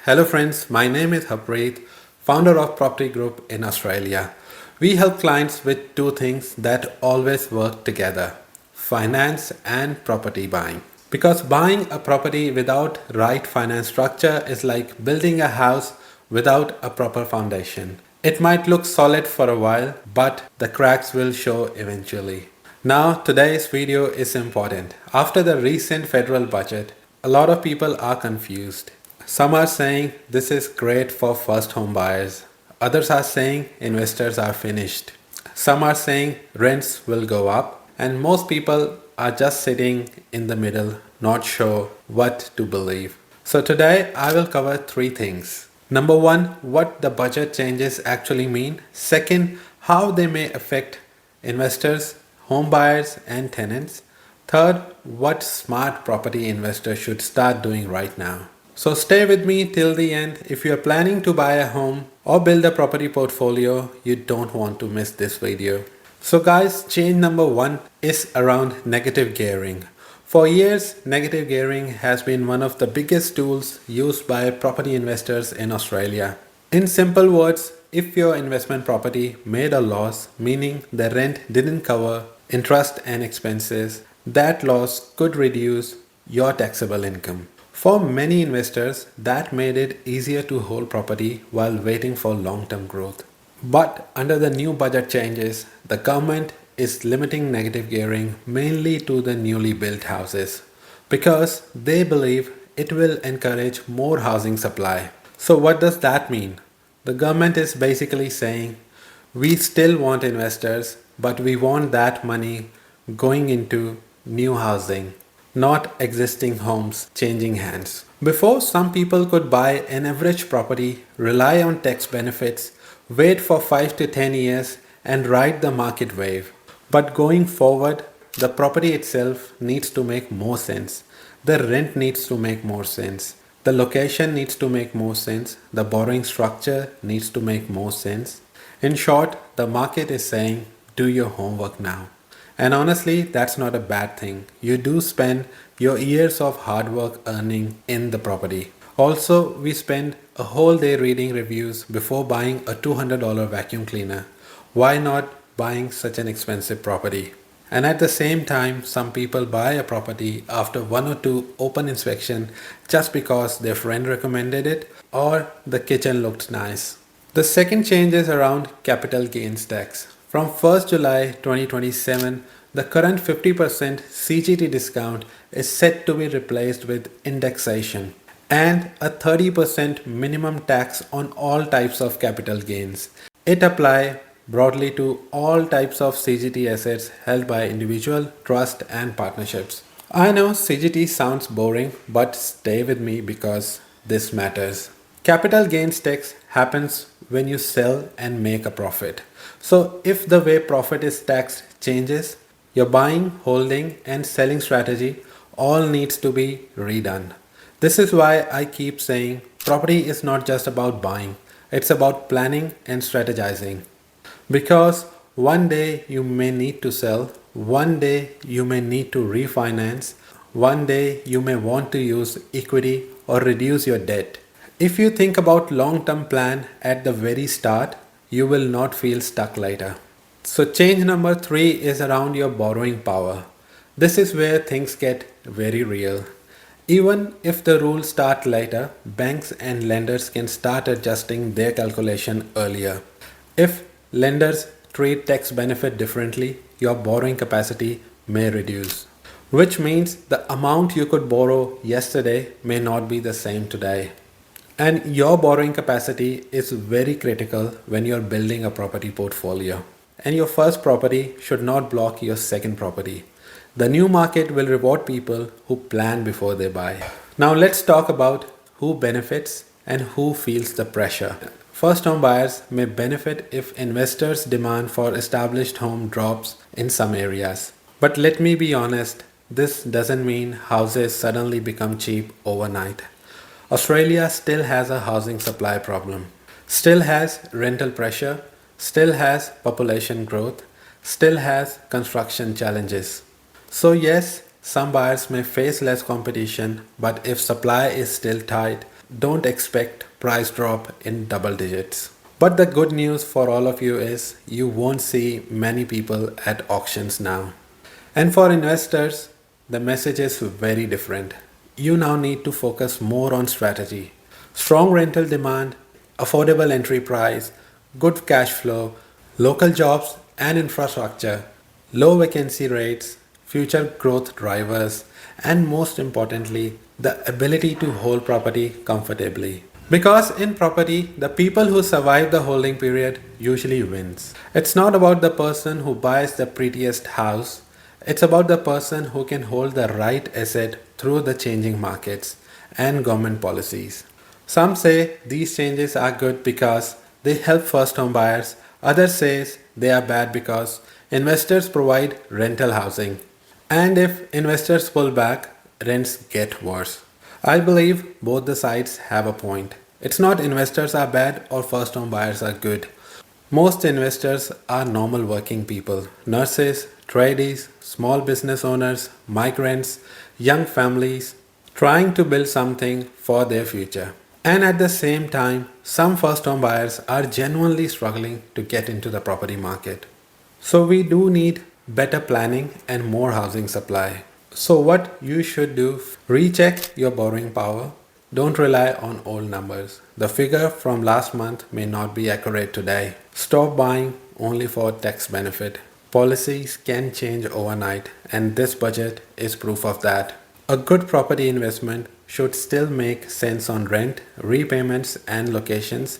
Hello friends, my name is Harpreet, founder of Proptree Group in Australia. We help clients with two things that always work together: finance and property buying. Because buying a property without right finance structure is like building a house without a proper foundation. It might look solid for a while, but the cracks will show eventually. Now, today's video is important. After the recent federal budget, a lot of people are confused. Some are saying this is great for first home buyers. Others are saying investors are finished. Some are saying rents will go up, and most people are just sitting in the middle, not sure what to believe. So today I will cover three things. Number one, what the budget changes actually mean. Second, how they may affect investors, home buyers, and tenants. Third, what smart property investors should start doing right now. So stay with me till the end. If you are planning to buy a home or build a property portfolio, you don't want to miss this video. So guys, change number one is around negative gearing. For years, negative gearing has been one of the biggest tools used by property investors in Australia. In simple words, if your investment property made a loss, meaning the rent didn't cover interest and expenses, that loss could reduce your taxable income. For many investors, that made it easier to hold property while waiting for long-term growth. But under the new budget changes, the government is limiting negative gearing mainly to the newly built houses because they believe it will encourage more housing supply. So what does that mean? The government is basically saying we still want investors, but we want that money going into new housing, not existing homes changing hands. Before, some people could buy an average property, rely on tax benefits, wait for 5 to 10 years, and ride the market wave. But going forward, the property itself needs to make more sense. The rent needs to make more sense. The location needs to make more sense. The borrowing structure needs to make more sense. In short, the market is saying, do your homework now. And honestly, that's not a bad thing. You do spend your years of hard work earning in the property. Also, we spend a whole day reading reviews before buying a $200 vacuum cleaner. Why not buying such an expensive property? And at the same time, some people buy a property after one or two open inspection just because their friend recommended it or the kitchen looked nice. The second change is around capital gains tax. From 1st July 2027, the current 50% CGT discount is set to be replaced with indexation and a 30% minimum tax on all types of capital gains. It applies broadly to all types of CGT assets held by individual, trust, and partnerships. I know CGT sounds boring, but stay with me because this matters. Capital gains tax happens when you sell and make a profit. So if the way profit is taxed changes, your buying, holding, and selling strategy all needs to be redone. This is why I keep saying property is not just about buying, it's about planning and strategizing. Because one day you may need to sell, one day you may need to refinance, one day you may want to use equity or reduce your debt. If you think about long-term plan at the very start, you will not feel stuck later. So change number three is around your borrowing power. This is where things get very real. Even if the rules start later, banks and lenders can start adjusting their calculation earlier. If lenders treat tax benefit differently, your borrowing capacity may reduce, which means the amount you could borrow yesterday may not be the same today. And your borrowing capacity is very critical when you're building a property portfolio. And your first property should not block your second property. The new market will reward people who plan before they buy. Now let's talk about who benefits and who feels the pressure. First home buyers may benefit if investors' demand for established home drops in some areas. But let me be honest, this doesn't mean houses suddenly become cheap overnight. Australia still has a housing supply problem, still has rental pressure, still has population growth, still has construction challenges. So yes, some buyers may face less competition, but if supply is still tight, don't expect price drop in double digits. But the good news for all of you is you won't see many people at auctions now. And for investors, the message is very different. You now need to focus more on strategy. Strong rental demand, affordable entry price, good cash flow, local jobs and infrastructure, low vacancy rates, future growth drivers, and most importantly, the ability to hold property comfortably. Because in property, the people who survive the holding period usually wins. It's not about the person who buys the prettiest house. It's about the person who can hold the right asset through the changing markets and government policies. Some say these changes are good because they help first home buyers. Others says they are bad because investors provide rental housing. And if investors pull back, rents get worse. I believe both the sides have a point. It's not investors are bad or first home buyers are good. Most investors are normal working people, nurses, tradies, small business owners, migrants, young families, trying to build something for their future. And at the same time, some first home buyers are genuinely struggling to get into the property market. So we do need better planning and more housing supply. So what you should do, recheck your borrowing power. Don't rely on old numbers. The figure from last month may not be accurate today. Stop buying only for tax benefit. Policies can change overnight and this budget is proof of that. A good property investment should still make sense on rent, repayments and locations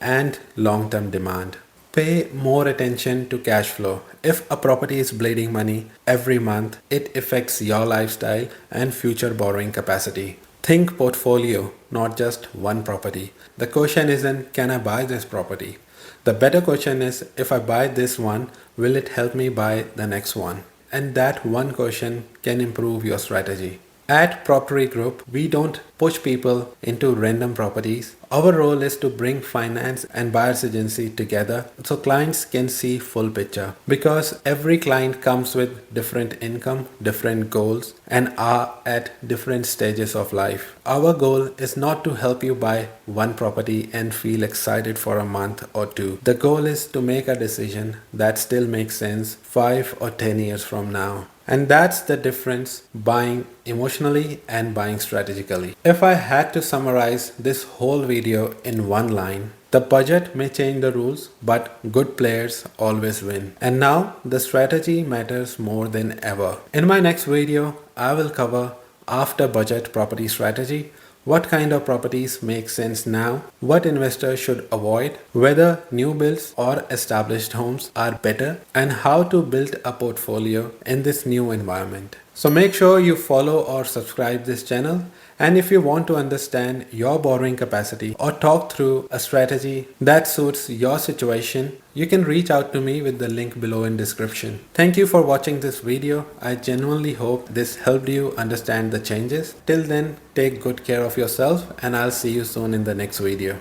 and long-term demand. Pay more attention to cash flow. If a property is bleeding money every month, it affects your lifestyle and future borrowing capacity. Think portfolio, not just one property. The question isn't, can I buy this property? The better question is, if I buy this one, will it help me buy the next one? And that one question can improve your strategy. At Proptree Group, we don't push people into random properties. Our role is to bring finance and buyer's agency together so clients can see full picture. Because every client comes with different income, different goals, and are at different stages of life. Our goal is not to help you buy one property and feel excited for a month or two. The goal is to make a decision that still makes sense 5 or 10 years from now. And that's the difference, buying emotionally and buying strategically. If I had to summarize this whole video in one line, the budget may change the rules, but good players always win. And now the strategy matters more than ever. In my next video, I will cover after budget property strategy, what kind of properties make sense now, what investors should avoid, whether new builds or established homes are better, and how to build a portfolio in this new environment. So make sure you follow or subscribe this channel. And if you want to understand your borrowing capacity or talk through a strategy that suits your situation, you can reach out to me with the link below in description. Thank you for watching this video. I genuinely hope this helped you understand the changes. Till then, take good care of yourself and I'll see you soon in the next video.